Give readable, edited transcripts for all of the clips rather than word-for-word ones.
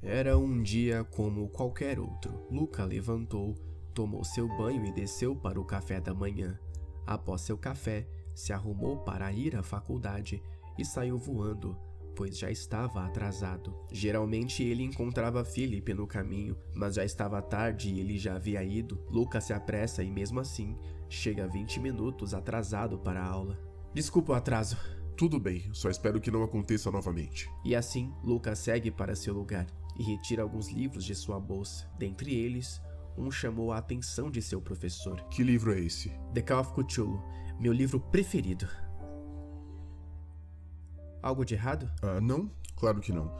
Era um dia como qualquer outro. Luca levantou, tomou seu banho e desceu para o café da manhã. Após seu café, se arrumou para ir à faculdade e saiu voando, pois já estava atrasado. Geralmente ele encontrava Philip no caminho, mas já estava tarde e ele já havia ido. Luca se apressa e mesmo assim, chega 20 minutos atrasado para a aula. Desculpa o atraso. Tudo bem, só espero que não aconteça novamente. E assim, Luca segue para seu lugar e retira alguns livros de sua bolsa. Dentre eles, um chamou a atenção de seu professor. Que livro é esse? The Call of Cthulhu, meu livro preferido. Algo de errado? Não? Claro que não.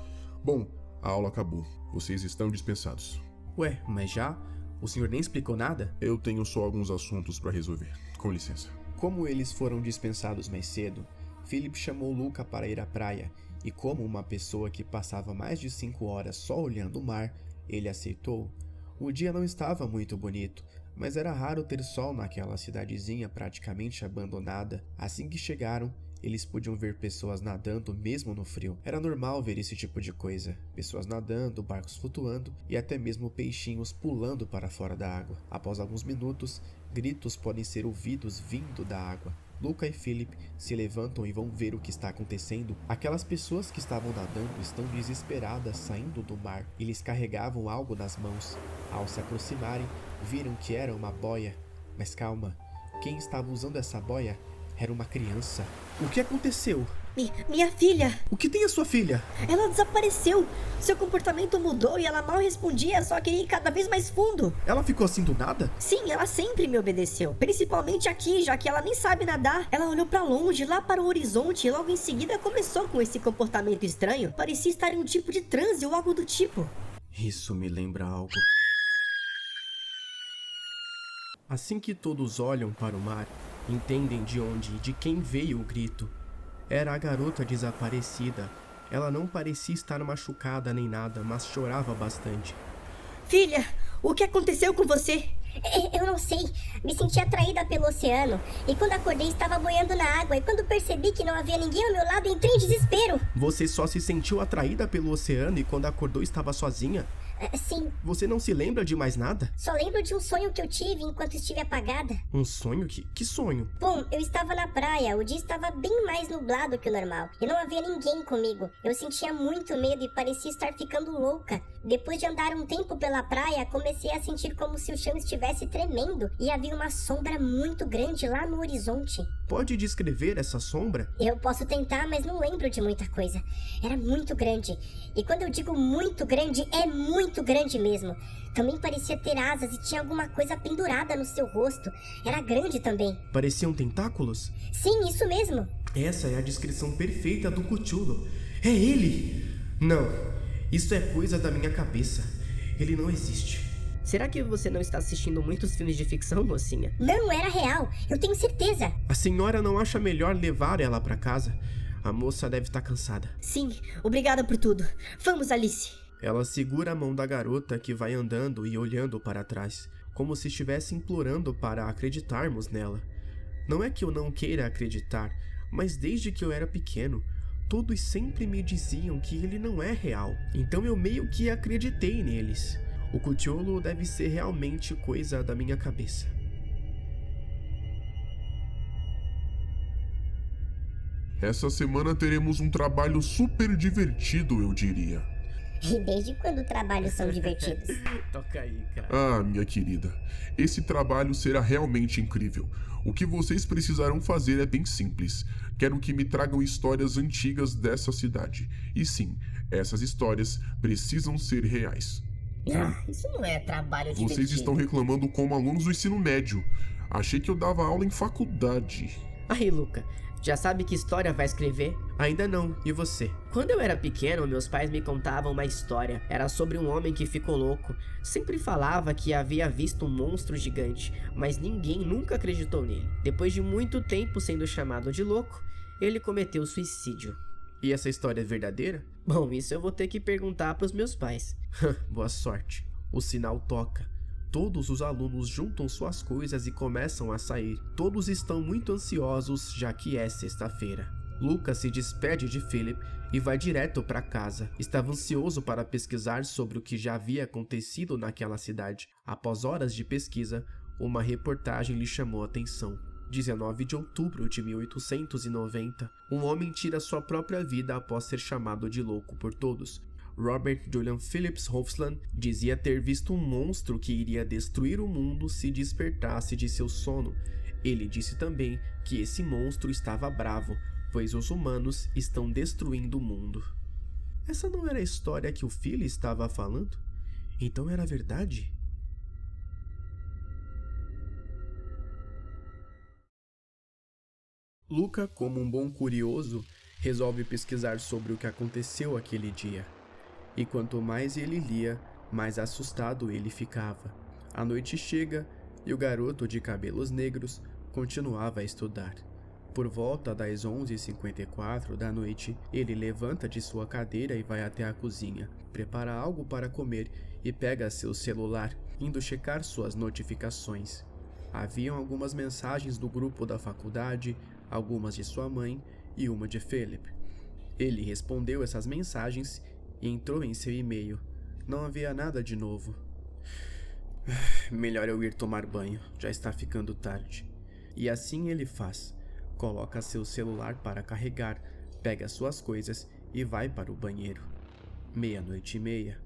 Bom, a aula acabou. Vocês estão dispensados. Ué, mas já? O senhor nem explicou nada? Eu tenho só alguns assuntos para resolver. Com licença. Como eles foram dispensados mais cedo, Philip chamou Luca para ir à praia, e como uma pessoa que passava mais de 5 horas só olhando o mar, ele aceitou. O dia não estava muito bonito, mas era raro ter sol naquela cidadezinha praticamente abandonada. Assim que chegaram, eles podiam ver pessoas nadando mesmo no frio. Era normal ver esse tipo de coisa. Pessoas nadando, barcos flutuando e até mesmo peixinhos pulando para fora da água. Após alguns minutos, gritos podem ser ouvidos vindo da água. Luca e Philip se levantam e vão ver o que está acontecendo. Aquelas pessoas que estavam nadando estão desesperadas saindo do mar. Eles carregavam algo nas mãos. Ao se aproximarem, viram que era uma boia. Mas calma, quem estava usando essa boia era uma criança. O que aconteceu? Minha filha! O que tem a sua filha? Ela desapareceu! Seu comportamento mudou e ela mal respondia, só queria ir cada vez mais fundo. Ela ficou assim do nada? Sim, ela sempre me obedeceu. Principalmente aqui, já que ela nem sabe nadar. Ela olhou pra longe, lá para o horizonte, e logo em seguida começou com esse comportamento estranho. Parecia estar em um tipo de transe ou algo do tipo. Isso me lembra algo. Assim que todos olham para o mar, entendem de onde e de quem veio o grito. Era a garota desaparecida. Ela não parecia estar machucada nem nada, mas chorava bastante. Filha, o que aconteceu com você? Eu não sei, me senti atraída pelo oceano. E quando acordei estava boiando na água. E quando percebi que não havia ninguém ao meu lado, entrei em desespero. Você só se sentiu atraída pelo oceano e quando acordou estava sozinha? Sim. Você não se lembra de mais nada? Só lembro de um sonho que eu tive enquanto estive apagada. Um sonho? Que sonho? Bom, eu estava na praia, o dia estava bem mais nublado que o normal. E não havia ninguém comigo. Eu sentia muito medo e parecia estar ficando louca. Depois de andar um tempo pela praia, comecei a sentir como se o chão estivesse tremendo. E havia uma sombra muito grande lá no horizonte. Pode descrever essa sombra? Eu posso tentar, mas não lembro de muita coisa. Era muito grande. E quando eu digo muito grande, é muito grande mesmo. Também parecia ter asas e tinha alguma coisa pendurada no seu rosto. Era grande também. Pareciam tentáculos? Sim, isso mesmo. Essa é a descrição perfeita do Cthulhu. É ele! Não, isso é coisa da minha cabeça. Ele não existe. Será que você não está assistindo muitos filmes de ficção, mocinha? Não, era real. Eu tenho certeza. A senhora não acha melhor levar ela para casa? A moça deve estar cansada. Sim, obrigada por tudo. Vamos, Alice. Ela segura a mão da garota que vai andando e olhando para trás, como se estivesse implorando para acreditarmos nela. Não é que eu não queira acreditar, mas desde que eu era pequeno, todos sempre me diziam que ele não é real. Então eu meio que acreditei neles. O Cthulhu deve ser realmente coisa da minha cabeça. Essa semana teremos um trabalho super divertido, eu diria. E desde quando trabalhos são divertidos? Toca aí, cara. Ah, minha querida, esse trabalho será realmente incrível. O que vocês precisarão fazer é bem simples. Quero que me tragam histórias antigas dessa cidade. E sim, essas histórias precisam ser reais. Isso não é trabalho divertido. Vocês estão reclamando como alunos do ensino médio. Achei que eu dava aula em faculdade. Aí, Luca, já sabe que história vai escrever? Ainda não, e você? Quando eu era pequeno, meus pais me contavam uma história. Era sobre um homem que ficou louco. Sempre falava que havia visto um monstro gigante, mas ninguém nunca acreditou nele. Depois de muito tempo sendo chamado de louco, ele cometeu suicídio. E essa história é verdadeira? Bom, isso eu vou ter que perguntar pros meus pais. Boa sorte. O sinal toca. Todos os alunos juntam suas coisas e começam a sair. Todos estão muito ansiosos, já que é sexta-feira. Luca se despede de Philip e vai direto para casa. Estava ansioso para pesquisar sobre o que já havia acontecido naquela cidade. Após horas de pesquisa, uma reportagem lhe chamou a atenção. 19 de outubro de 1890, um homem tira sua própria vida após ser chamado de louco por todos. Robert Julian Phillips Hofsland dizia ter visto um monstro que iria destruir o mundo se despertasse de seu sono. Ele disse também que esse monstro estava bravo, pois os humanos estão destruindo o mundo. Essa não era a história que o Philly estava falando? Então era verdade? Luca, como um bom curioso, resolve pesquisar sobre o que aconteceu aquele dia. E quanto mais ele lia, mais assustado ele ficava. A noite chega e o garoto de cabelos negros continuava a estudar. Por volta das 11h54 da noite, ele levanta de sua cadeira e vai até a cozinha, prepara algo para comer e pega seu celular, indo checar suas notificações. Haviam algumas mensagens do grupo da faculdade, algumas de sua mãe e uma de Philip. Ele respondeu essas mensagens e entrou em seu e-mail. Não havia nada de novo. Melhor eu ir tomar banho, já está ficando tarde. E assim ele faz. Coloca seu celular para carregar, pega suas coisas e vai para o banheiro. 00:30.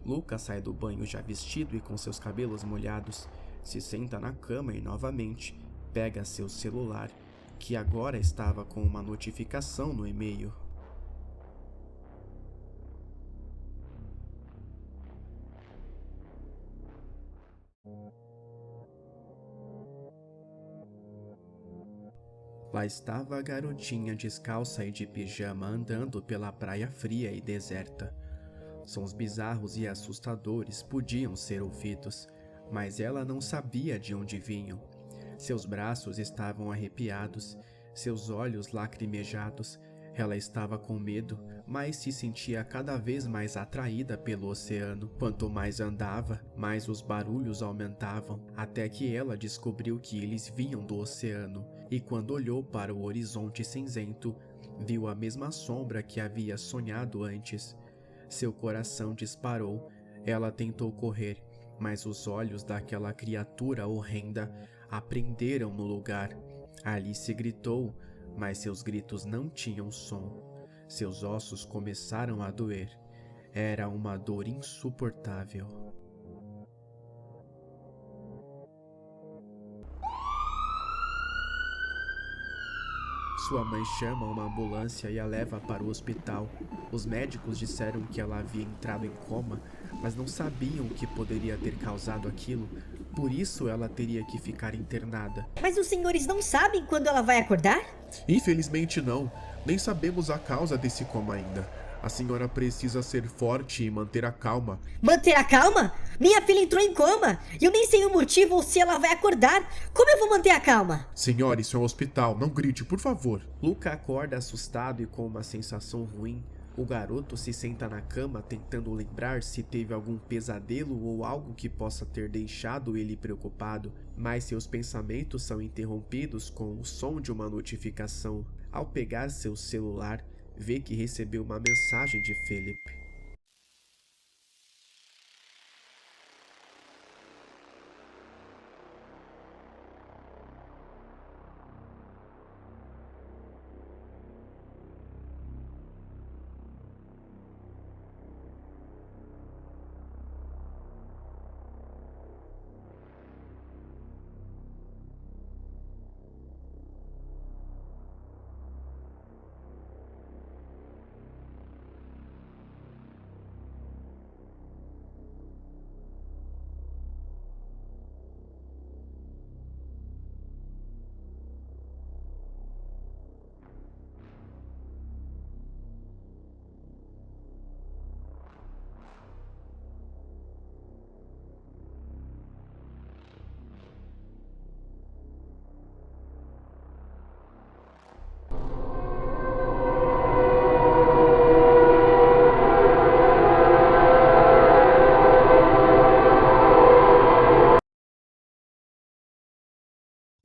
Luca sai do banho já vestido e com seus cabelos molhados, se senta na cama e novamente pega seu celular, que agora estava com uma notificação no e-mail. Lá estava a garotinha descalça e de pijama andando pela praia fria e deserta. Sons bizarros e assustadores podiam ser ouvidos, mas ela não sabia de onde vinham. Seus braços estavam arrepiados, seus olhos lacrimejados. Ela estava com medo, mas se sentia cada vez mais atraída pelo oceano. Quanto mais andava, mais os barulhos aumentavam, até que ela descobriu que eles vinham do oceano. E quando olhou para o horizonte cinzento, viu a mesma sombra que havia sonhado antes. Seu coração disparou. Ela tentou correr, mas os olhos daquela criatura horrenda a prenderam no lugar. Alice gritou, mas seus gritos não tinham som. Seus ossos começaram a doer. Era uma dor insuportável. Sua mãe chama uma ambulância e a leva para o hospital. Os médicos disseram que ela havia entrado em coma, mas não sabiam o que poderia ter causado aquilo. Por isso ela teria que ficar internada. Mas os senhores não sabem quando ela vai acordar? Infelizmente não. Nem sabemos a causa desse coma ainda. A senhora precisa ser forte e manter a calma. Manter a calma? Minha filha entrou em coma e eu nem sei o motivo ou se ela vai acordar. Como eu vou manter a calma? Senhora, isso é um hospital. Não grite, por favor. Luca acorda assustado e com uma sensação ruim. O garoto se senta na cama tentando lembrar se teve algum pesadelo ou algo que possa ter deixado ele preocupado, mas seus pensamentos são interrompidos com o som de uma notificação. Ao pegar seu celular, vê que recebeu uma mensagem de Philip.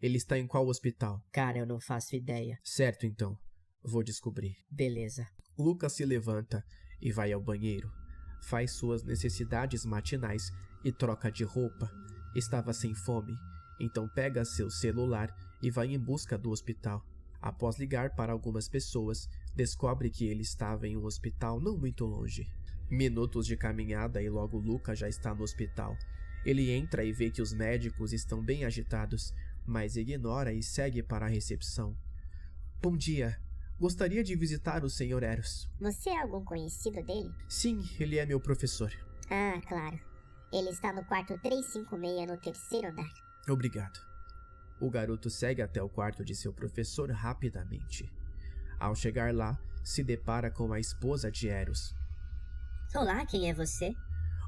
Ele está em qual hospital? Cara, eu não faço ideia. Certo, então. Vou descobrir. Beleza. Luca se levanta e vai ao banheiro. Faz suas necessidades matinais e troca de roupa. Estava sem fome, então pega seu celular e vai em busca do hospital. Após ligar para algumas pessoas, descobre que ele estava em um hospital não muito longe. Minutos de caminhada e logo Luca já está no hospital. Ele entra e vê que os médicos estão bem agitados, mas ignora e segue para a recepção. Bom dia. Gostaria de visitar o Sr. Eros. Você é algum conhecido dele? Sim, ele é meu professor. Ah, claro. Ele está no quarto 356 no terceiro andar. Obrigado. O garoto segue até o quarto de seu professor rapidamente. Ao chegar lá, se depara com a esposa de Eros. Olá, quem é você?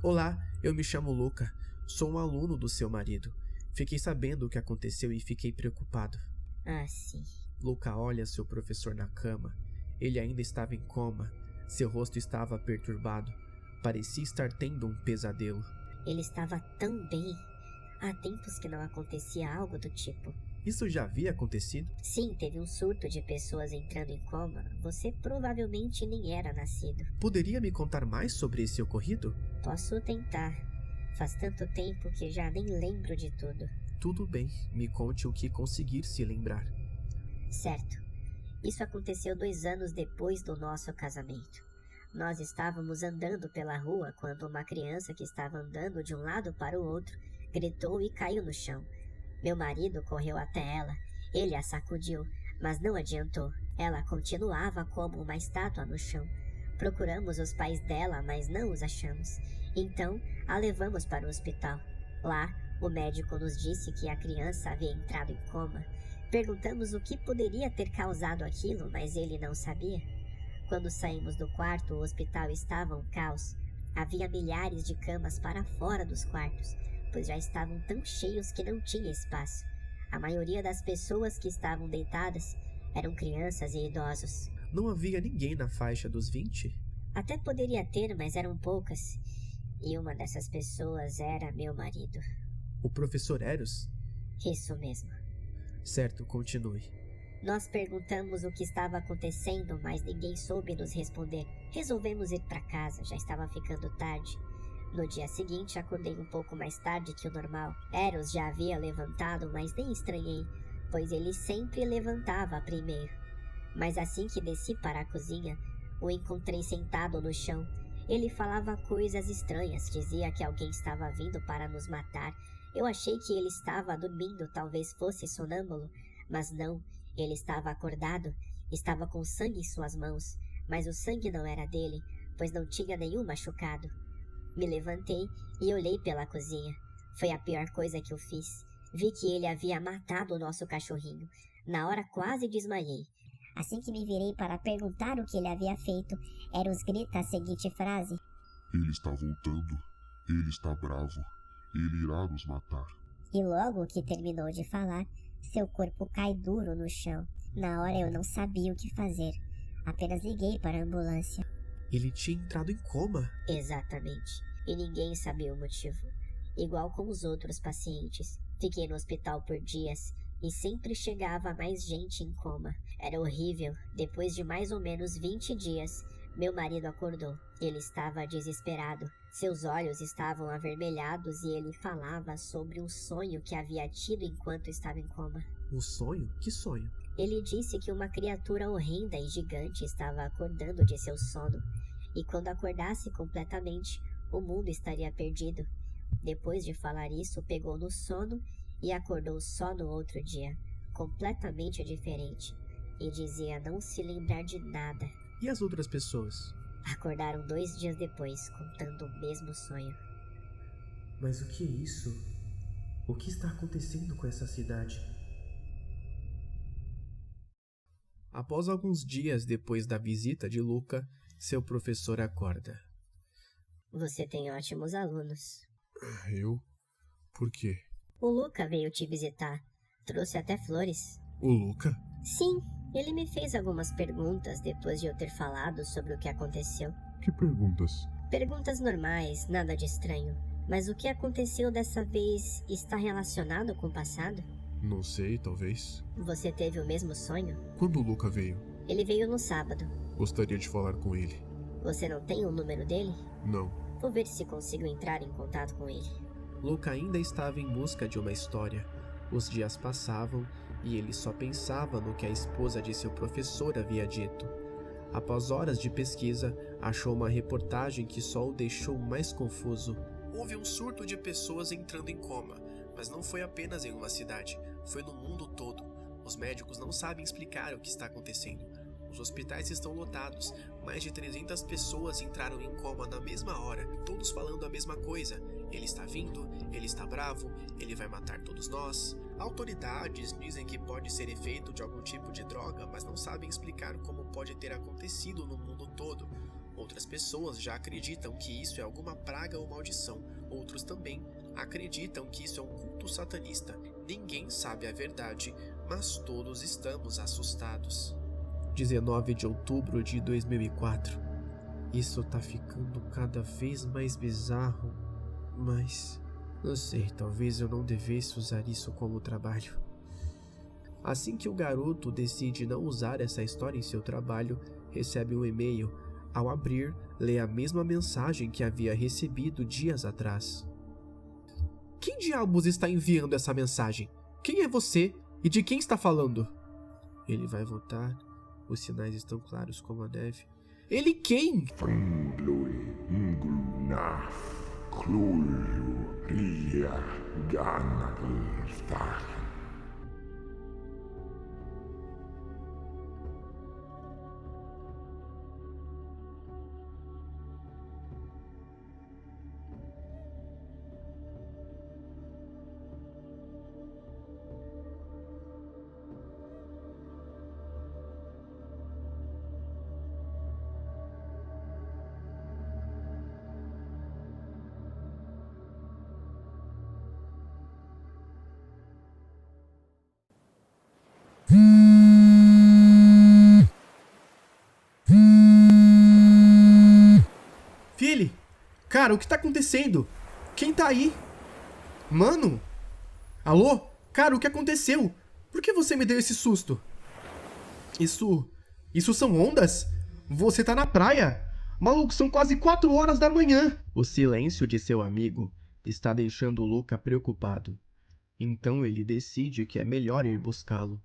Olá, eu me chamo Luca. Sou um aluno do seu marido. Fiquei sabendo o que aconteceu e fiquei preocupado. Ah, sim. Luca olha seu professor na cama. Ele ainda estava em coma. Seu rosto estava perturbado. Parecia estar tendo um pesadelo. Ele estava tão bem. Há tempos que não acontecia algo do tipo. Isso já havia acontecido? Sim, teve um surto de pessoas entrando em coma. Você provavelmente nem era nascido. Poderia me contar mais sobre esse ocorrido? Posso tentar. Faz tanto tempo que já nem lembro de tudo. Tudo bem, me conte o que conseguir se lembrar. Certo. Isso aconteceu 2 anos depois do nosso casamento. Nós estávamos andando pela rua quando uma criança que estava andando de um lado para o outro gritou e caiu no chão. Meu marido correu até ela. Ele a sacudiu, mas não adiantou. Ela continuava como uma estátua no chão. Procuramos os pais dela, mas não os achamos. Então, a levamos para o hospital. Lá, o médico nos disse que a criança havia entrado em coma. Perguntamos o que poderia ter causado aquilo, mas ele não sabia. Quando saímos do quarto, o hospital estava um caos. Havia milhares de camas para fora dos quartos, pois já estavam tão cheios que não tinha espaço. A maioria das pessoas que estavam deitadas eram crianças e idosos. Não havia ninguém na faixa dos 20? Até poderia ter, mas eram poucas. E uma dessas pessoas era meu marido. O professor Eros? Isso mesmo. Certo, continue. Nós perguntamos o que estava acontecendo, mas ninguém soube nos responder. Resolvemos ir para casa, já estava ficando tarde. No dia seguinte, acordei um pouco mais tarde que o normal. Eros já havia levantado, mas nem estranhei, pois ele sempre levantava primeiro. Mas assim que desci para a cozinha, o encontrei sentado no chão. Ele falava coisas estranhas, dizia que alguém estava vindo para nos matar. Eu achei que ele estava dormindo, talvez fosse sonâmbulo, mas não, ele estava acordado, estava com sangue em suas mãos, mas o sangue não era dele, pois não tinha nenhum machucado. Me levantei e olhei pela cozinha. Foi a pior coisa que eu fiz. Vi que ele havia matado o nosso cachorrinho. Na hora quase desmaiei. Assim que me virei para perguntar o que ele havia feito, Eros grita a seguinte frase: Ele está voltando. Ele está bravo. Ele irá nos matar. E logo que terminou de falar, seu corpo cai duro no chão. Na hora eu não sabia o que fazer. Apenas liguei para a ambulância. Ele tinha entrado em coma? Exatamente. E ninguém sabia o motivo. Igual com os outros pacientes. Fiquei no hospital por dias e sempre chegava mais gente em coma. Era horrível. Depois de mais ou menos 20 dias, meu marido acordou. Ele estava desesperado. Seus olhos estavam avermelhados e ele falava sobre um sonho que havia tido enquanto estava em coma. Um sonho? Que sonho? Ele disse que uma criatura horrenda e gigante estava acordando de seu sono, e quando acordasse completamente, o mundo estaria perdido. Depois de falar isso, pegou no sono e acordou só no outro dia, completamente diferente, e dizia não se lembrar de nada. E as outras pessoas? Acordaram 2 dias depois, contando o mesmo sonho. Mas o que é isso? O que está acontecendo com essa cidade? Após alguns dias depois da visita de Luca, seu professor acorda. Você tem ótimos alunos. Eu? Por quê? O Luca veio te visitar. Trouxe até flores. O Luca? Sim, ele me fez algumas perguntas depois de eu ter falado sobre o que aconteceu. Que perguntas? Perguntas normais, nada de estranho. Mas o que aconteceu dessa vez está relacionado com o passado? Não sei, talvez. Você teve o mesmo sonho? Quando o Luca veio? Ele veio no sábado. Gostaria de falar com ele. Você não tem o número dele? Não. Vou ver se consigo entrar em contato com ele. Luca ainda estava em busca de uma história. Os dias passavam e ele só pensava no que a esposa de seu professor havia dito. Após horas de pesquisa, achou uma reportagem que só o deixou mais confuso. Houve um surto de pessoas entrando em coma, mas não foi apenas em uma cidade, foi no mundo todo. Os médicos não sabem explicar o que está acontecendo. Os hospitais estão lotados, mais de 300 pessoas entraram em coma na mesma hora, todos falando a mesma coisa. Ele está vindo, ele está bravo, ele vai matar todos nós. Autoridades dizem que pode ser efeito de algum tipo de droga, mas não sabem explicar como pode ter acontecido no mundo todo. Outras pessoas já acreditam que isso é alguma praga ou maldição. Outros também acreditam que isso é um culto satanista. Ninguém sabe a verdade, mas todos estamos assustados. 19 de outubro de 2004. Isso tá ficando cada vez mais bizarro, mas não sei, talvez eu não devesse usar isso como trabalho. Assim que o garoto decide não usar essa história em seu trabalho, recebe um e-mail. Ao abrir, lê a mesma mensagem que havia recebido dias atrás. Quem diabos está enviando essa mensagem? Quem é você? E de quem está falando? Ele vai voltar. Os sinais estão claros como a neve. Ele quem? Philly! Cara, o que tá acontecendo? Quem tá aí? Mano? Alô? Cara, o que aconteceu? Por que você me deu esse susto? Isso são ondas? Você tá na praia? Maluco, são quase 4 horas da manhã. O silêncio de seu amigo está deixando Luca preocupado. Então ele decide que é melhor ir buscá-lo.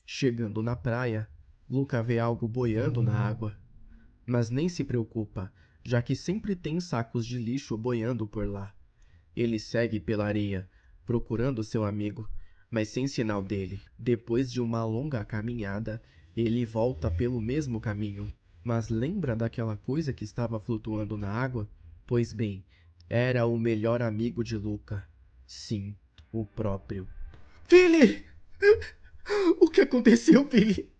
Chegando na praia, Luca vê algo boiando na água. Mas nem se preocupa, já que sempre tem sacos de lixo boiando por lá. Ele segue pela areia, procurando seu amigo, mas sem sinal dele. Depois de uma longa caminhada, ele volta pelo mesmo caminho. Mas lembra daquela coisa que estava flutuando na água? Pois bem, era o melhor amigo de Luca. Sim, o próprio. Philly! O que aconteceu, Philly?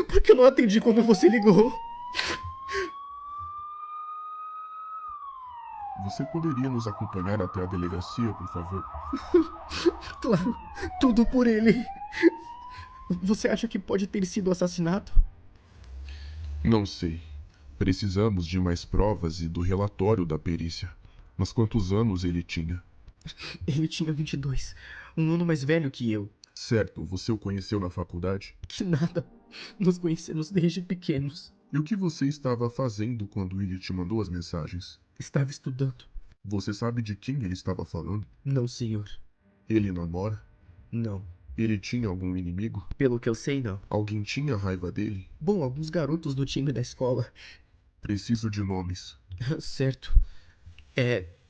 Por que eu não atendi quando você ligou? Você poderia nos acompanhar até a delegacia, por favor? Claro, tudo por ele. Você acha que pode ter sido assassinato? Não sei. Precisamos de mais provas e do relatório da perícia. Mas quantos anos ele tinha? Ele tinha 22, um ano mais velho que eu. Certo, você o conheceu na faculdade? Que nada, nos conhecemos desde pequenos. E o que você estava fazendo quando ele te mandou as mensagens? Estava estudando. Você sabe de quem ele estava falando? Não, senhor. Ele namora? Não. Ele tinha algum inimigo? Pelo que eu sei, não. Alguém tinha raiva dele? Bom, alguns garotos do time da escola. Preciso de nomes. Certo.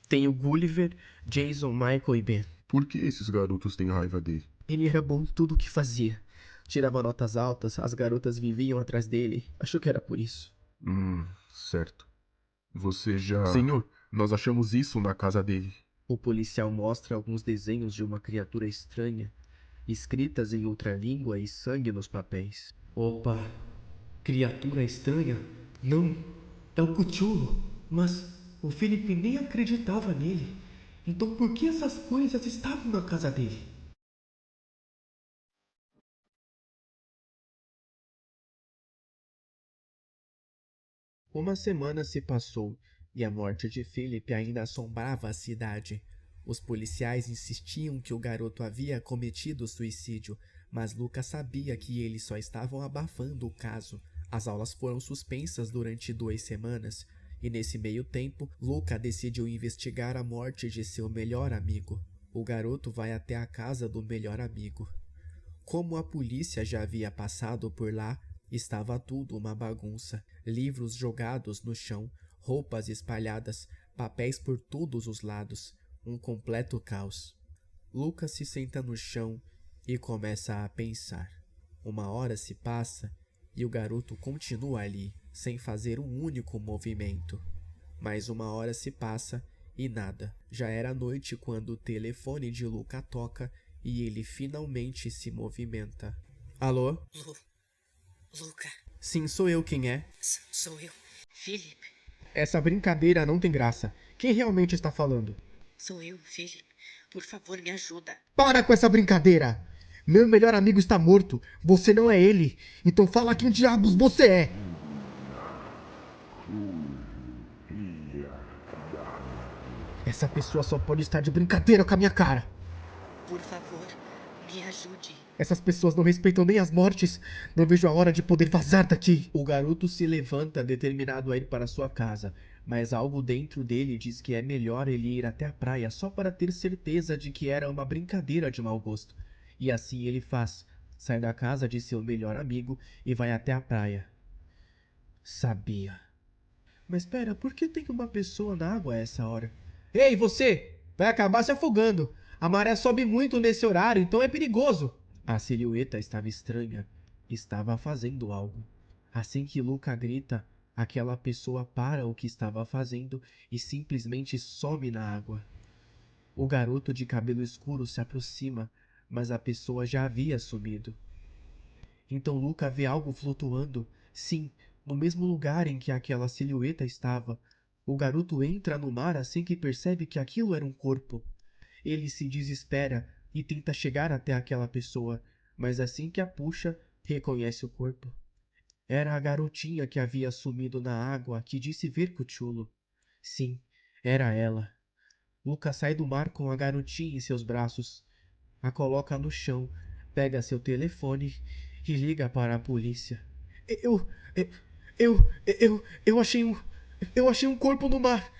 Tem o Gulliver, Jason, Michael e Ben. Por que esses garotos têm raiva dele? Ele era bom em tudo o que fazia. Tirava notas altas, as garotas viviam atrás dele. Acho que era por isso. Certo. Você já... Senhor, nós achamos isso na casa dele. O policial mostra alguns desenhos de uma criatura estranha, escritas em outra língua e sangue nos papéis. Opa, criatura estranha? Não, é o Cthulhu. Mas o Felipe nem acreditava nele. Então por que essas coisas estavam na casa dele? Uma semana se passou e a morte de Philip ainda assombrava a cidade. Os policiais insistiam que o garoto havia cometido suicídio, mas Lucas sabia que eles só estavam abafando o caso. As aulas foram suspensas durante 2 semanas, e nesse meio tempo, Luca decidiu investigar a morte de seu melhor amigo. O garoto vai até a casa do melhor amigo. Como a polícia já havia passado por lá, estava tudo uma bagunça. Livros jogados no chão, roupas espalhadas, papéis por todos os lados, um completo caos. Luca se senta no chão e começa a pensar. 1 hora se passa e o garoto continua ali, sem fazer um único movimento. Mais 1 hora se passa e nada. Já era noite quando o telefone de Luca toca e ele finalmente se movimenta. Alô? Luca, Sim, sou eu, quem é? sou eu. Philip, Essa brincadeira não tem graça. Quem realmente está falando? sou eu, Philip. Por favor, me ajuda. Para com essa brincadeira! Meu melhor amigo está morto. Você não é ele. Então fala quem diabos você é. Essa pessoa só pode estar de brincadeira com a minha cara. Por favor, me ajude. Essas pessoas não respeitam nem as mortes. Não vejo a hora de poder vazar daqui. O garoto se levanta, determinado a ir para sua casa. Mas algo dentro dele diz que é melhor ele ir até a praia só para ter certeza de que era uma brincadeira de mau gosto. E assim ele faz. Sai da casa de seu melhor amigo e vai até a praia. Sabia. Mas espera, por que tem uma pessoa na água a essa hora? Ei, você! Vai acabar se afogando. A maré sobe muito nesse horário, então é perigoso. A silhueta estava estranha. Estava fazendo algo. Assim que Luca grita, aquela pessoa para o que estava fazendo e simplesmente some na água. O garoto de cabelo escuro se aproxima, mas a pessoa já havia sumido. Então Luca vê algo flutuando, sim, no mesmo lugar em que aquela silhueta estava. O garoto entra no mar assim que percebe que aquilo era um corpo. Ele se desespera e tenta chegar até aquela pessoa, mas assim que a puxa, reconhece o corpo. Era a garotinha que havia sumido na água que disse ver Cthulhu. Sim, era ela. Luca sai do mar com a garotinha em seus braços, a coloca no chão, pega seu telefone e liga para a polícia. Eu achei um corpo no mar.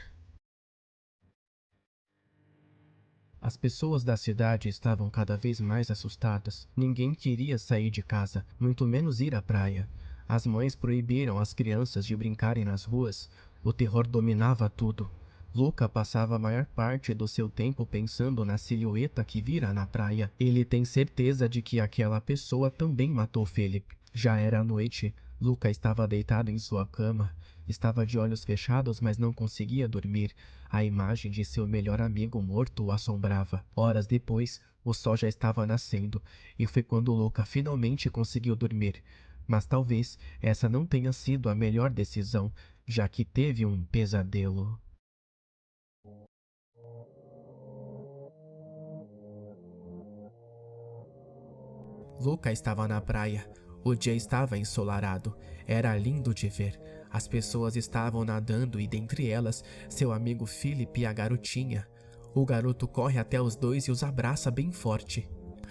As pessoas da cidade estavam cada vez mais assustadas. Ninguém queria sair de casa, muito menos ir à praia. As mães proibiram as crianças de brincarem nas ruas. O terror dominava tudo. Luca passava a maior parte do seu tempo pensando na silhueta que vira na praia. Ele tem certeza de que aquela pessoa também matou Philip. Já era noite. Luca estava deitado em sua cama. Estava de olhos fechados, mas não conseguia dormir. A imagem de seu melhor amigo morto o assombrava. Horas depois, o sol já estava nascendo, e foi quando Luca finalmente conseguiu dormir. Mas talvez essa não tenha sido a melhor decisão, já que teve um pesadelo. Luca estava na praia. O dia estava ensolarado. Era lindo de ver. As pessoas estavam nadando e dentre elas, seu amigo Philip e a garotinha. O garoto corre até os dois e os abraça bem forte.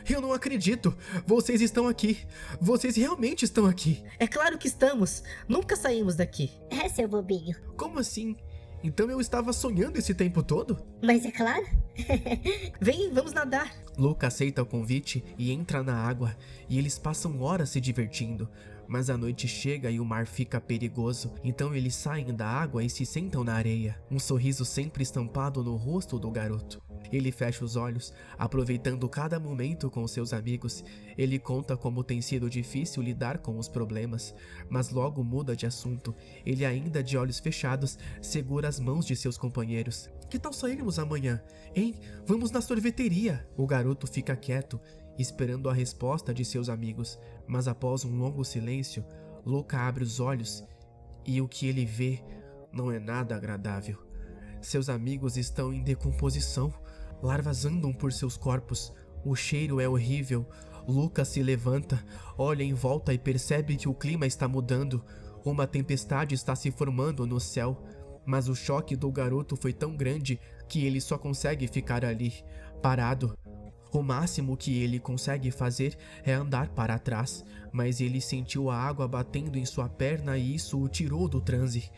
Eu não acredito! Vocês estão aqui! Vocês realmente estão aqui! É claro que estamos. Nunca saímos daqui. É, seu bobinho. Como assim? Então eu estava sonhando esse tempo todo? Mas é claro. Vem, vamos nadar. Luca aceita o convite e entra na água, e eles passam horas se divertindo. Mas a noite chega e o mar fica perigoso, então eles saem da água e se sentam na areia, um sorriso sempre estampado no rosto do garoto. Ele fecha os olhos, aproveitando cada momento com seus amigos. Ele conta como tem sido difícil lidar com os problemas, mas logo muda de assunto. Ele ainda de olhos fechados, segura as mãos de seus companheiros. Que tal sairmos amanhã? Hein? Vamos na sorveteria. O garoto fica quieto, esperando a resposta de seus amigos, mas após um longo silêncio, Luca abre os olhos e o que ele vê não é nada agradável. Seus amigos estão em decomposição, larvas andam por seus corpos, o cheiro é horrível. Luca se levanta, olha em volta e percebe que o clima está mudando, uma tempestade está se formando no céu, mas o choque do garoto foi tão grande que ele só consegue ficar ali, parado. O máximo que ele consegue fazer é andar para trás, mas ele sentiu a água batendo em sua perna e isso o tirou do transe.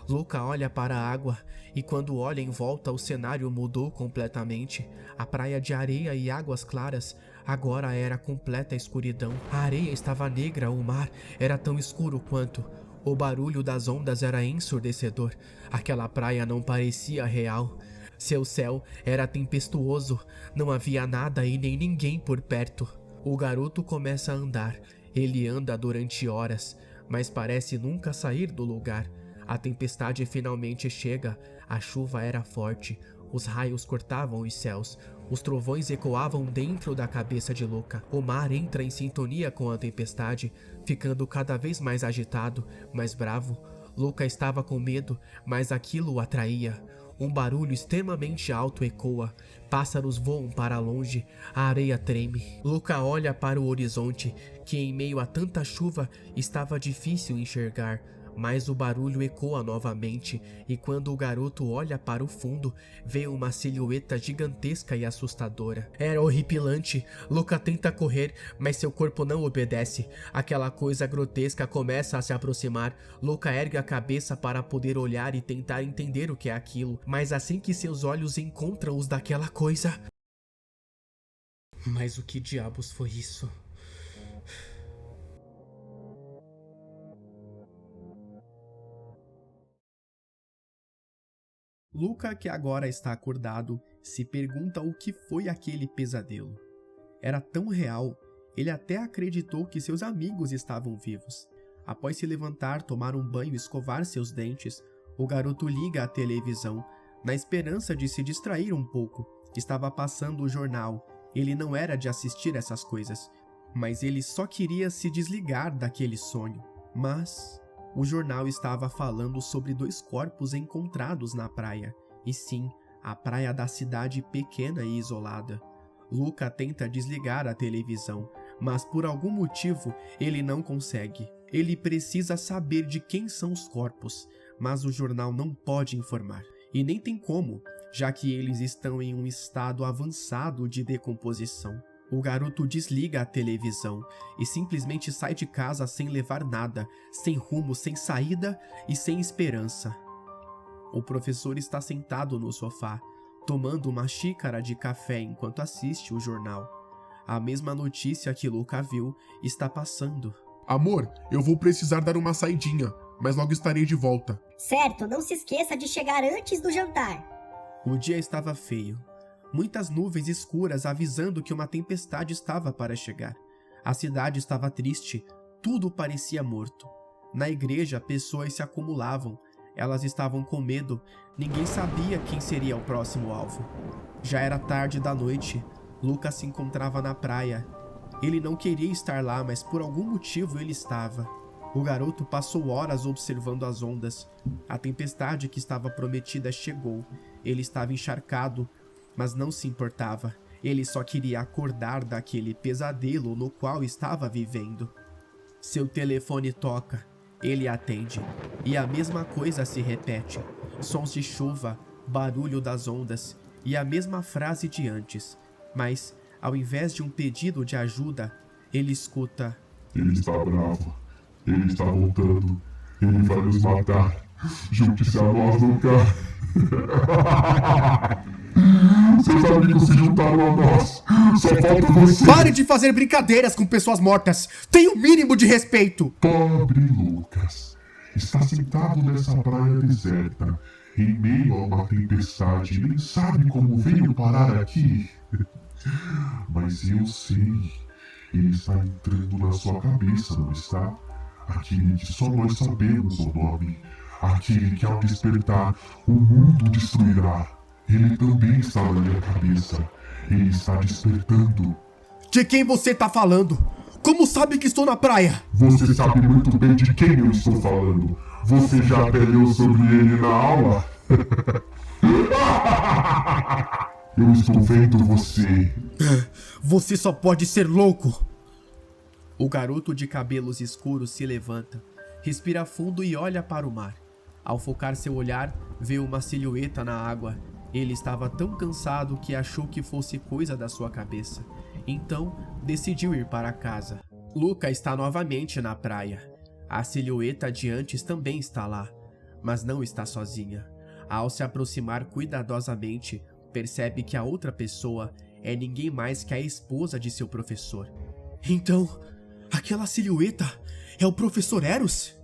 Luca olha para a água e quando olha em volta o cenário mudou completamente. A praia de areia e águas claras agora era completa escuridão. A areia estava negra, o mar era tão escuro quanto. O barulho das ondas era ensurdecedor. Aquela praia não parecia real. Seu céu era tempestuoso, não havia nada e nem ninguém por perto. O garoto começa a andar. Ele anda durante horas, mas parece nunca sair do lugar. A tempestade finalmente chega, a chuva era forte, os raios cortavam os céus, os trovões ecoavam dentro da cabeça de Luca. O mar entra em sintonia com a tempestade, ficando cada vez mais agitado, mais bravo. Luca estava com medo, mas aquilo o atraía. Um barulho extremamente alto ecoa, pássaros voam para longe, a areia treme. Luca olha para o horizonte, que em meio a tanta chuva estava difícil enxergar. Mas o barulho ecoa novamente, e quando o garoto olha para o fundo, vê uma silhueta gigantesca e assustadora. Era horripilante. Luca tenta correr, mas seu corpo não obedece. Aquela coisa grotesca começa a se aproximar. Luca ergue a cabeça para poder olhar e tentar entender o que é aquilo, mas assim que seus olhos encontram os daquela coisa... Mas o que diabos foi isso? Luca, que agora está acordado, se pergunta o que foi aquele pesadelo. Era tão real, ele até acreditou que seus amigos estavam vivos. Após se levantar, tomar um banho e escovar seus dentes, o garoto liga a televisão, na esperança de se distrair um pouco. Estava passando o jornal, ele não era de assistir essas coisas, mas ele só queria se desligar daquele sonho. Mas... o jornal estava falando sobre 2 corpos encontrados na praia. E sim, a praia da cidade pequena e isolada. Luca tenta desligar a televisão, mas por algum motivo ele não consegue. Ele precisa saber de quem são os corpos, mas o jornal não pode informar. E nem tem como, já que eles estão em um estado avançado de decomposição. O garoto desliga a televisão e simplesmente sai de casa sem levar nada, sem rumo, sem saída e sem esperança. O professor está sentado no sofá, tomando uma xícara de café enquanto assiste o jornal. A mesma notícia que Luca viu está passando. Amor, eu vou precisar dar uma saidinha, mas logo estarei de volta. Certo, não se esqueça de chegar antes do jantar. O dia estava feio. Muitas nuvens escuras avisando que uma tempestade estava para chegar. A cidade estava triste, tudo parecia morto. Na igreja, pessoas se acumulavam. Elas estavam com medo, ninguém sabia quem seria o próximo alvo. Já era tarde da noite, Lucas se encontrava na praia. Ele não queria estar lá, mas por algum motivo ele estava. O garoto passou horas observando as ondas. A tempestade que estava prometida chegou. Ele estava encharcado, mas não se importava. Ele só queria acordar daquele pesadelo no qual estava vivendo. Seu telefone toca. Ele atende. E a mesma coisa se repete. Sons de chuva, barulho das ondas e a mesma frase de antes. Mas, ao invés de um pedido de ajuda, ele escuta: Ele está bravo. Ele está voltando. Ele vai nos matar. Junte-se a nós, Luca. Seus amigos se juntaram a nós. Só falta você. Pare de fazer brincadeiras com pessoas mortas. Tenha o mínimo de respeito. Pobre Lucas. Está sentado nessa praia deserta, em meio a uma tempestade. Nem sabe como veio parar aqui. Mas eu sei. Ele está entrando na sua cabeça, não está? Aquele que só nós sabemos o nome. Aquele que ao despertar, o mundo destruirá. Ele também está na minha cabeça. Ele está despertando. De quem você está falando? Como sabe que estou na praia? Você sabe muito bem de quem eu estou falando. Você já até leu sobre ele na aula? Eu estou vendo você. Você só pode ser louco. O garoto de cabelos escuros se levanta, respira fundo e olha para o mar. Ao focar seu olhar, vê uma silhueta na água. Ele estava tão cansado que achou que fosse coisa da sua cabeça. Então, decidiu ir para casa. Luca está novamente na praia. A silhueta de antes também está lá, mas não está sozinha. Ao se aproximar cuidadosamente, percebe que a outra pessoa é ninguém mais que a esposa de seu professor. Então, aquela silhueta é o professor Eros?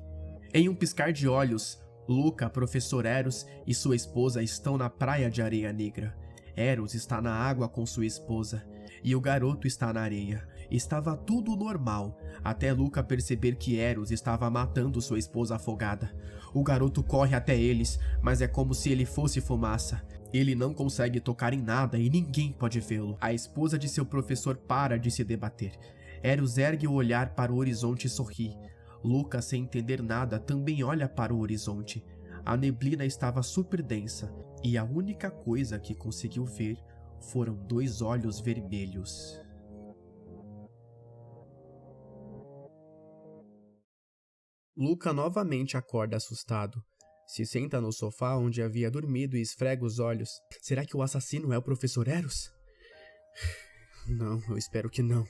Em um piscar de olhos, Luca, professor Eros e sua esposa estão na praia de areia negra. Eros está na água com sua esposa e o garoto está na areia. Estava tudo normal, até Luca perceber que Eros estava matando sua esposa afogada. O garoto corre até eles, mas é como se ele fosse fumaça. Ele não consegue tocar em nada e ninguém pode vê-lo. A esposa de seu professor para de se debater. Eros ergue o olhar para o horizonte e sorri. Luca, sem entender nada, também olha para o horizonte. A neblina estava super densa, e a única coisa que conseguiu ver foram 2 olhos vermelhos. Luca novamente acorda assustado. Se senta no sofá onde havia dormido e esfrega os olhos. Será que o assassino é o professor Eros? Não, eu espero que não.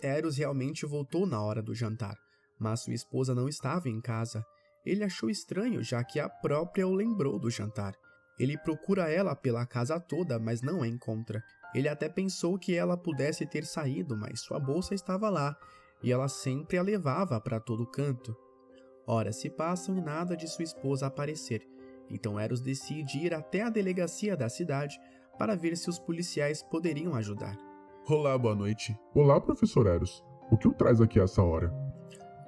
Eros realmente voltou na hora do jantar, mas sua esposa não estava em casa. Ele achou estranho, já que a própria o lembrou do jantar. Ele procura ela pela casa toda, mas não a encontra. Ele até pensou que ela pudesse ter saído, mas sua bolsa estava lá, e ela sempre a levava para todo canto. Horas se passam e nada de sua esposa aparecer. Então Eros decide ir até a delegacia da cidade para ver se os policiais poderiam ajudar. Olá, boa noite. Olá, professor Eros. O que o traz aqui a essa hora?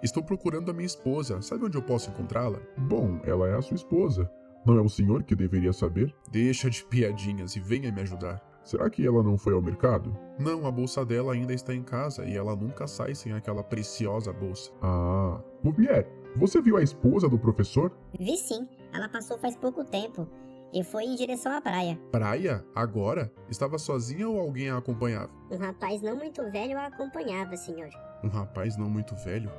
Estou procurando a minha esposa. Sabe onde eu posso encontrá-la? Bom, ela é a sua esposa. Não é o senhor que deveria saber? Deixa de piadinhas e venha me ajudar. Será que ela não foi ao mercado? Não, a bolsa dela ainda está em casa e ela nunca sai sem aquela preciosa bolsa. Ah, Bouvier, você viu a esposa do professor? Vi sim, ela passou faz pouco tempo e foi em direção à praia. Praia? Agora? Estava sozinha ou alguém a acompanhava? Um rapaz não muito velho a acompanhava, senhor. Um rapaz não muito velho?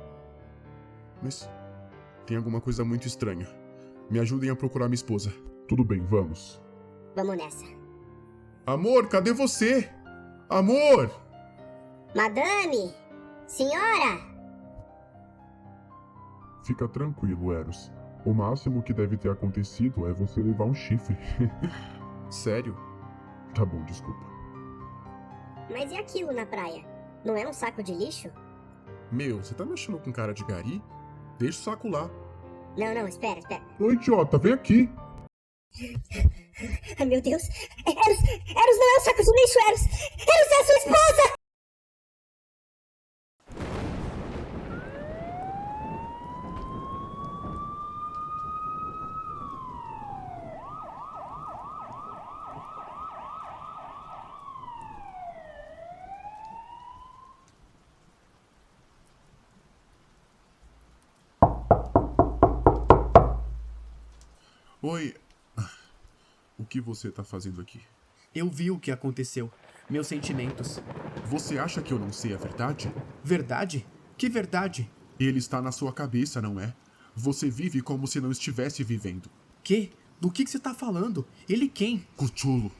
Mas tem alguma coisa muito estranha. Me ajudem a procurar minha esposa. Tudo bem, vamos. Vamos nessa. Amor, cadê você? Amor! Madame! Senhora! Fica tranquilo, Eros. O máximo que deve ter acontecido é você levar um chifre. Sério? Tá bom, desculpa. Mas e aquilo na praia? Não é um saco de lixo? Meu, você tá mexendo com cara de gari? Deixa o saco lá. Não, espera. Ô, idiota, vem aqui! Ai, meu Deus! Eros não é um saco de lixo, Eros! Eros é a sua esposa! Oi. O que você tá fazendo aqui? Eu vi o que aconteceu. Meus sentimentos. Você acha que eu não sei a verdade? Verdade? Que verdade? Ele está na sua cabeça, não é? Você vive como se não estivesse vivendo. Que? Do que você tá falando? Ele quem? Cuchulo.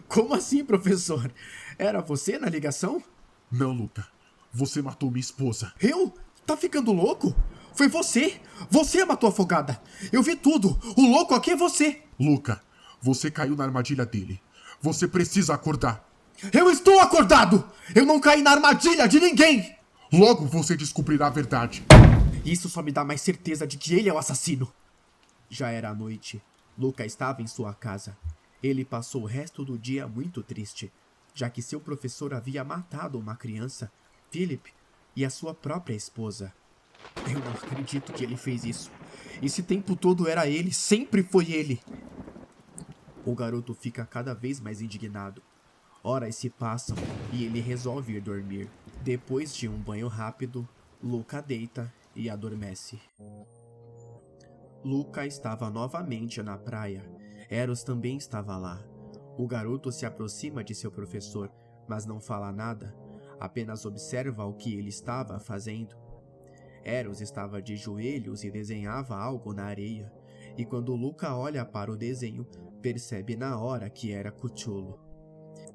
Como assim, professor? Era você na ligação? Não, Luca. Você matou minha esposa. Eu? Tá ficando louco? Foi você! Você a matou afogada! Eu vi tudo! O louco aqui é você! Luca, você caiu na armadilha dele. Você precisa acordar. Eu estou acordado! Eu não caí na armadilha de ninguém! Logo você descobrirá a verdade. Isso só me dá mais certeza de que ele é o assassino. Já era noite. Luca estava em sua casa. Ele passou o resto do dia muito triste, já que seu professor havia matado uma criança, Philip, e a sua própria esposa. Eu não acredito que ele fez isso. Esse tempo todo era ele, sempre foi ele. O garoto fica cada vez mais indignado. Horas se passam e ele resolve ir dormir. Depois de um banho rápido, Luca deita e adormece. Luca estava novamente na praia. Eros também estava lá. O garoto se aproxima de seu professor, mas não fala nada, apenas observa o que ele estava fazendo. Eros estava de joelhos e desenhava algo na areia, e quando Luca olha para o desenho, percebe na hora que era Cthulhu.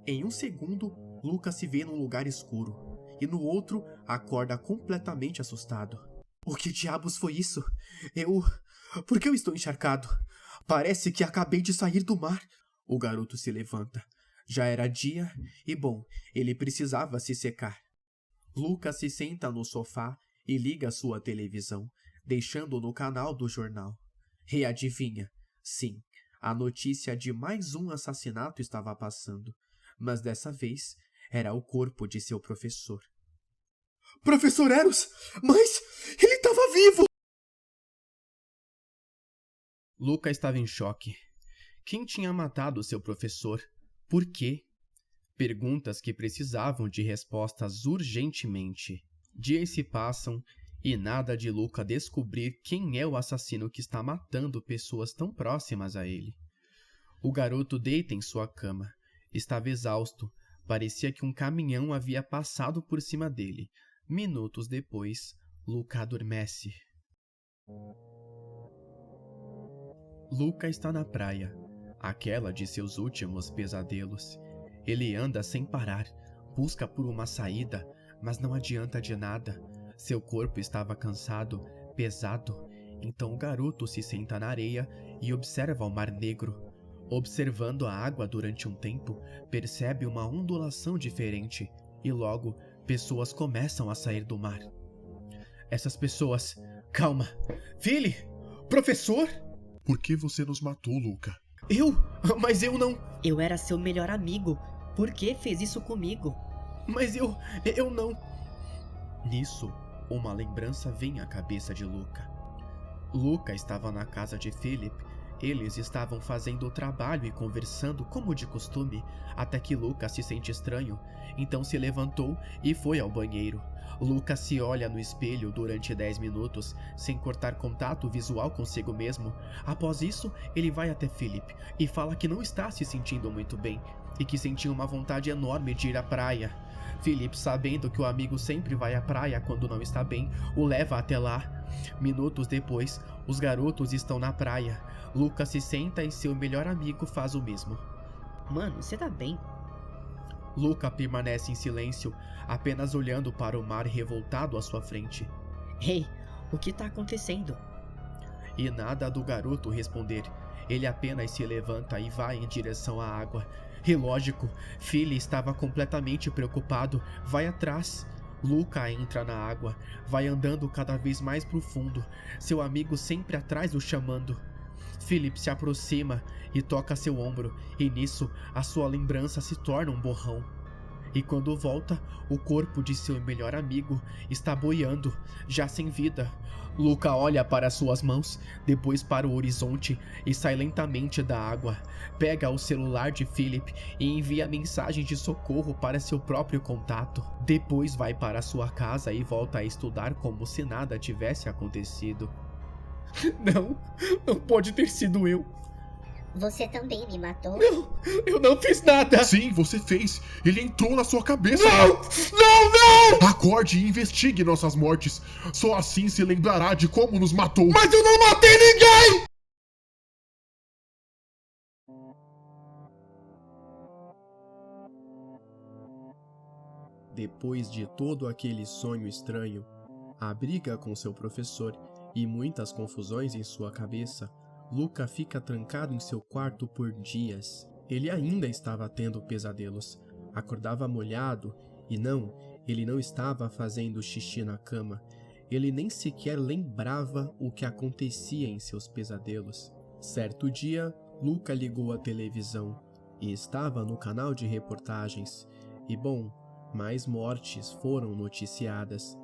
Em um segundo, Lucas se vê num lugar escuro, e no outro acorda completamente assustado. O que diabos foi isso? Por que eu estou encharcado? Parece que acabei de sair do mar. O garoto se levanta. Já era dia e, bom, ele precisava se secar. Lucas se senta no sofá e liga sua televisão, deixando no canal do jornal. E adivinha? Sim, a notícia de mais um assassinato estava passando, mas dessa vez era o corpo de seu professor. Professor Eros! Mas ele estava vivo! Luca estava em choque. Quem tinha matado seu professor? Por quê? Perguntas que precisavam de respostas urgentemente. Dias se passam e nada de Luca descobrir quem é o assassino que está matando pessoas tão próximas a ele. O garoto deita em sua cama. Estava exausto. Parecia que um caminhão havia passado por cima dele. Minutos depois, Luca adormece. Luca está na praia, aquela de seus últimos pesadelos. Ele anda sem parar, busca por uma saída, mas não adianta de nada. Seu corpo estava cansado, pesado. Então o garoto se senta na areia e observa o Mar Negro. Observando a água durante um tempo, percebe uma ondulação diferente e logo pessoas começam a sair do mar. Essas pessoas... Calma! Philly! Professor? Por que você nos matou, Luca? Mas eu não... Eu era seu melhor amigo. Por que fez isso comigo? Mas eu não... Nisso, uma lembrança vem à cabeça de Luca. Luca estava na casa de Philip. Eles estavam fazendo o trabalho e conversando como de costume, até que Luca se sente estranho, então se levantou e foi ao banheiro. Luca se olha no espelho durante 10 minutos, sem cortar contato visual consigo mesmo. Após isso, ele vai até Philip e fala que não está se sentindo muito bem e que sentia uma vontade enorme de ir à praia. Philip, sabendo que o amigo sempre vai à praia quando não está bem, o leva até lá. Minutos depois, os garotos estão na praia. Luca se senta e seu melhor amigo faz o mesmo. Mano, você tá bem? Luca permanece em silêncio, apenas olhando para o mar revoltado à sua frente. Ei, o que tá acontecendo? E nada do garoto responder. Ele apenas se levanta e vai em direção à água. E lógico, Philly estava completamente preocupado. Vai atrás. Luca entra na água, vai andando cada vez mais profundo, seu amigo sempre atrás o chamando. Philip se aproxima e toca seu ombro, e nisso a sua lembrança se torna um borrão. E quando volta, o corpo de seu melhor amigo está boiando, já sem vida. Luca olha para suas mãos, depois para o horizonte e sai lentamente da água. Pega o celular de Philip e envia mensagem de socorro para seu próprio contato. Depois vai para sua casa e volta a estudar como se nada tivesse acontecido. Não pode ter sido eu. Você também me matou? Eu não fiz nada. Sim, você fez. Ele entrou na sua cabeça. Não! Acorde e investigue nossas mortes. Só assim se lembrará de como nos matou. Mas eu não matei ninguém! Depois de todo aquele sonho estranho, a briga com seu professor e muitas confusões em sua cabeça, Luca fica trancado em seu quarto por dias. Ele ainda estava tendo pesadelos. Acordava molhado e ele não estava fazendo xixi na cama. Ele nem sequer lembrava o que acontecia em seus pesadelos. Certo dia, Luca ligou a televisão e estava no canal de reportagens. E bom, mais mortes foram noticiadas.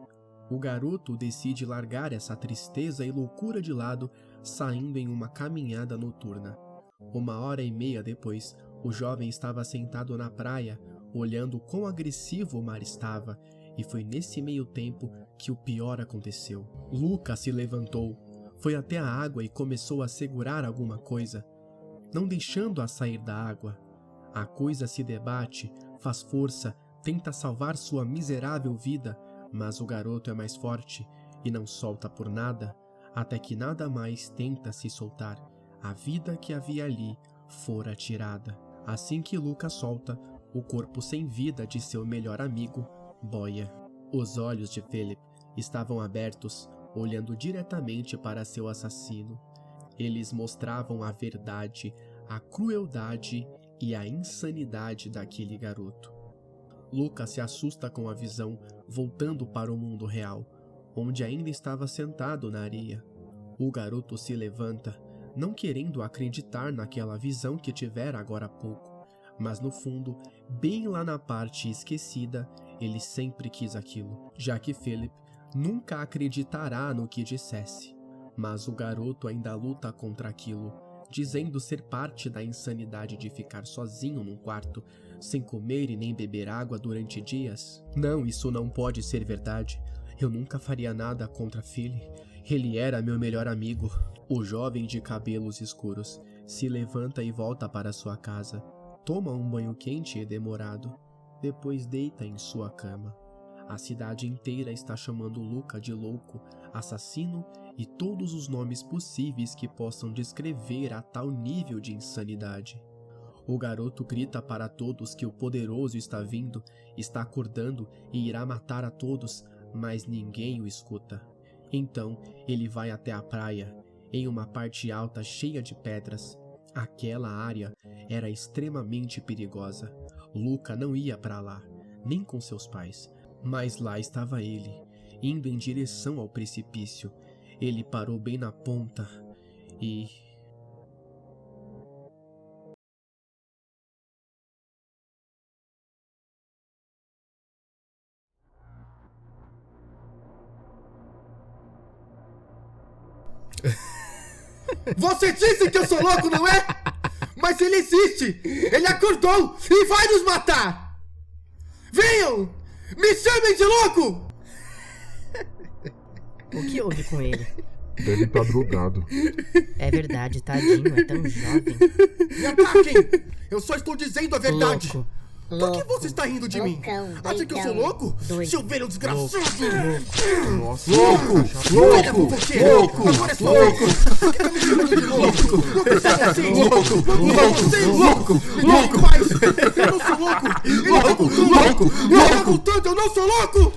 O garoto decide largar essa tristeza e loucura de lado, saindo em uma caminhada noturna. 1h30 depois, o jovem estava sentado na praia, olhando quão agressivo o mar estava, e foi nesse meio tempo que o pior aconteceu. Luca se levantou, foi até a água e começou a segurar alguma coisa, não deixando-a sair da água. A coisa se debate, faz força, tenta salvar sua miserável vida, mas o garoto é mais forte e não solta por nada, até que nada mais tenta se soltar. A vida que havia ali fora tirada. Assim que Luca solta o corpo sem vida de seu melhor amigo, boia. Os olhos de Philip estavam abertos, olhando diretamente para seu assassino. Eles mostravam a verdade, a crueldade e a insanidade daquele garoto. Luca se assusta com a visão, voltando para o mundo real, onde ainda estava sentado na areia. O garoto se levanta, não querendo acreditar naquela visão que tivera agora há pouco, mas no fundo, bem lá na parte esquecida, ele sempre quis aquilo, já que Philip nunca acreditará no que dissesse. Mas o garoto ainda luta contra aquilo, dizendo ser parte da insanidade de ficar sozinho num quarto, sem comer e nem beber água durante dias. Não, isso não pode ser verdade. Eu nunca faria nada contra Philly. Ele era meu melhor amigo. O jovem de cabelos escuros se levanta e volta para sua casa. Toma um banho quente e demorado. Depois deita em sua cama. A cidade inteira está chamando Luca de louco, assassino e todos os nomes possíveis que possam descrever a tal nível de insanidade. O garoto grita para todos que o poderoso está vindo, está acordando e irá matar a todos, mas ninguém o escuta. Então ele vai até a praia, em uma parte alta cheia de pedras. Aquela área era extremamente perigosa. Luca não ia para lá, nem com seus pais. Mas lá estava ele, indo em direção ao precipício. Ele parou bem na ponta e... Você disse que eu sou louco, não é? Mas ele existe! Ele acordou e vai nos matar! Venham! Me chamem de louco! O que houve com ele? Deve estar drogado. É verdade, tadinho, é tão jovem. Me ataquem! Eu só estou dizendo a verdade! Louco. Por que você está rindo de mim? Loucão, Acha que eu sou louco? Doido. Seu velho desgraçado! Nossa, Olha, fofoqueiro! Agora é só louco! Por que tá me chamando de louco? Não percebe assim! Louco! Eu não sou louco! Ele tá voltando! Eu não sou louco!